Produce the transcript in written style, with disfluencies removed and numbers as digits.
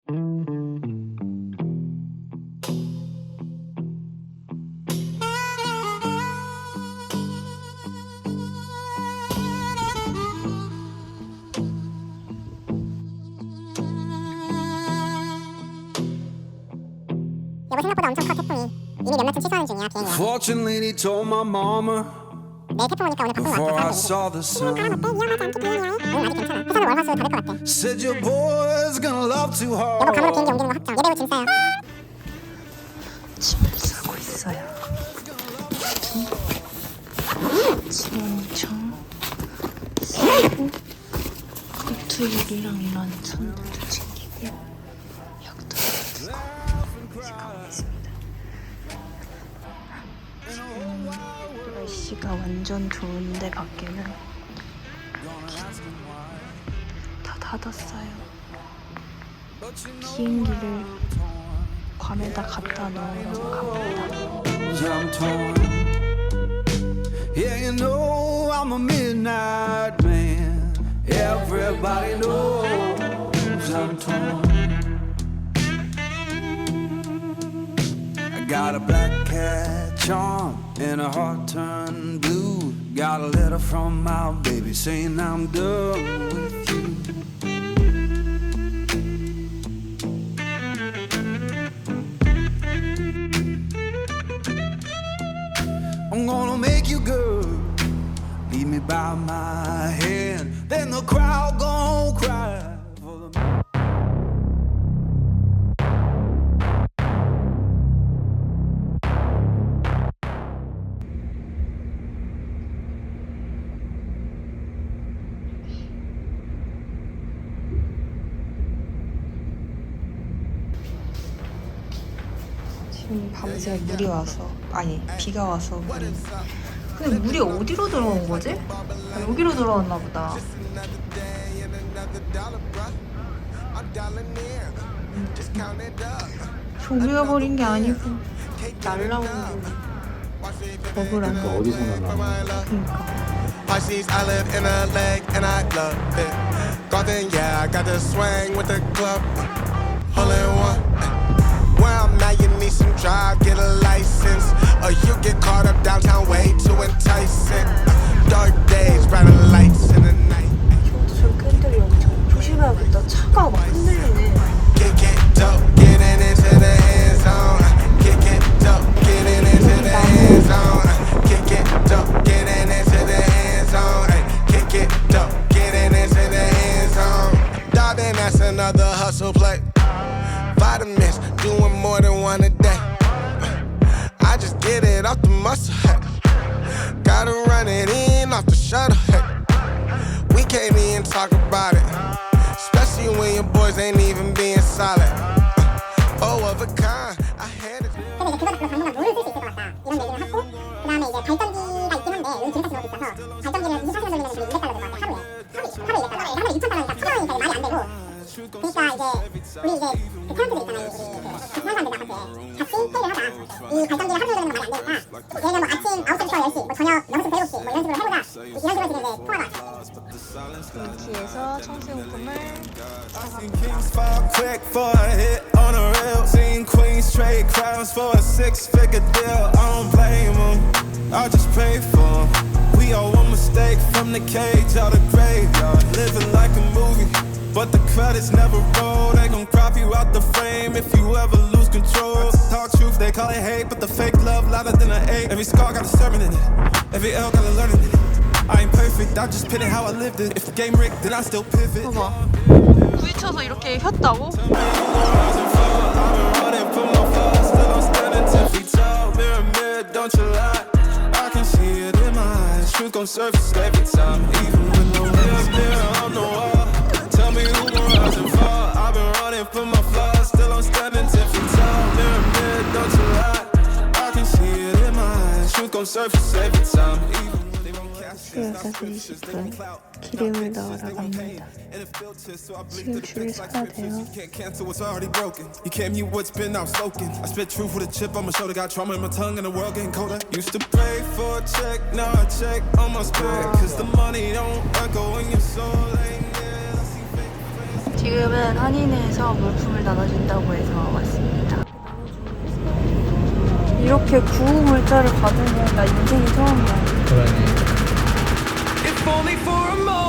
여보 생각보다 엄청 커 태풍이. 이미 몇 며칠 취소하는 중이야 비행기. Fortunately, told my mama 내일 태풍 오니까 오늘 바쁜 것 before I 같아 saw the sun. 바람 어때? 위험하지 않게 비행이야. 응 아직 괜찮아. 회사는 월, 화, 수 다 될 것 같아. Said your boy's gonna love too 여보 감으로 비행기 hard. 옮기는 거 확정. 예배우 짐 싸요. 짐을 싸고 있어요. 짐 엄청 싸고 노트북이랑 이런 선들도 챙기고 약도 들고 가고 있습니다. 지금 날씨가 완전 좋은데 밖에는 다 닫았어요. 비행기를 괌에다 갖다 놓으러 갑니다. I'm torn. Yeah, you know I'm a midnight man. Everybody knows I'm torn. I got a black cat charm and a heart turned blue. Got a letter from my baby saying I'm done with you. I'm gonna make you good. Lead me by my hand. Then the crowd gon' cry for the 지금 밤새 물이 와서 아니 비가 와서 근데 물이 어디로 들어온 거지? 아, 여기로 들어왔나 보다. 조류가 버린 게 아니고 날라온 버그라는 거. 어디서 날라? 그러니까 Pisces, I live in a leg and I love it. Garden, yeah, I got the swing with the club. Hole in one. Where I'm at, you need some drive, get a license. Or you get caught up downtown, way too enticing. Dark days, brighter lights in the night. 저렇게 흔들려. 조심해야겠다. 차가 막 흔들리네. Kick it up, getting into the end zone. Kick it up, getting into the end zone. Kick it up, getting into the end zone. Kick it up, getting into the end zone. Darling, that's another hustle play. Vitamins, doing more than one a day. I just get it off the muscle. Hey. Gotta run it in off the shuttle. Hey. We can't even talk about it. Especially when your boys ain't even being solid. Oh, of a kind, I had it. 근데 이제 그거를 당분간 롤을 쓸 수 있을 것 같다. 이런 얘기를 하고 그다음에 이제 발전기가 있긴 한데 여기 기름값이 너무 있어서 발전기를 24시간 돌리면 지금 200달러 될 것 같아. 하루에 200달러. 하루에 6,000달러니까 투자하니까 말이 안 되고. 그러니까 이제 우리 이제 그 클런트들 있잖아요. 그 사람들 나한테 같이 회의를 하자. 이 발전기를 하루 종일 돌리는 건 말이 안 되니까 얘는 뭐 아침 9시부터 10시, 뭐 저녁 0시부터 7시 뭐 이런 식으로 해보자. 이런 식으로 지금 이제 통화가 왔어요. 이렇게해서 청소용품을 Kings fall quick for a hit on a reel. Seen queens trade crowns for a six-figure deal. I don't blame them, I just pray for them. We all one mistake from the cage out of graveyard. Living like a movie, but the credits never roll. They gon' crop you out the frame if you ever lose control. Talk truth, they call it hate, but the fake love louder than an 8. Every scar got a sermon in it, every L got a learning in it. I ain't perfect, I just pitting how I lived it. If the game rigged, then I still pivot. 봐봐. 부딪혀서 이렇게 혔다고? Don't you lie, I can see it in my eyes. Truth gon' surface every time, even with no mirror on the wall. Tell me who gon' rise and fall. I've been running from my flaws, still I'm standing 10 feet tall. Mirror, don't you lie, I can see it in my eyes. Truth gon' surface every time, even. 6시 20분 기름을 넣으러 갑니다. 지금 줄을 서야 돼요. You came you what's been out smoking. I spit truth with a chip on my shoulder. Got trauma in my tongue and the world getting colder. Used to pray for a check, now I check on my spirit. Cause the money don't echo in your soul ain't there. 지금은 한인에서 물품을 나눠준다고 해서 왔습니다. 이렇게 구호물자를 받으면 나 인생이 처음이야. 그러네. If only for a moment.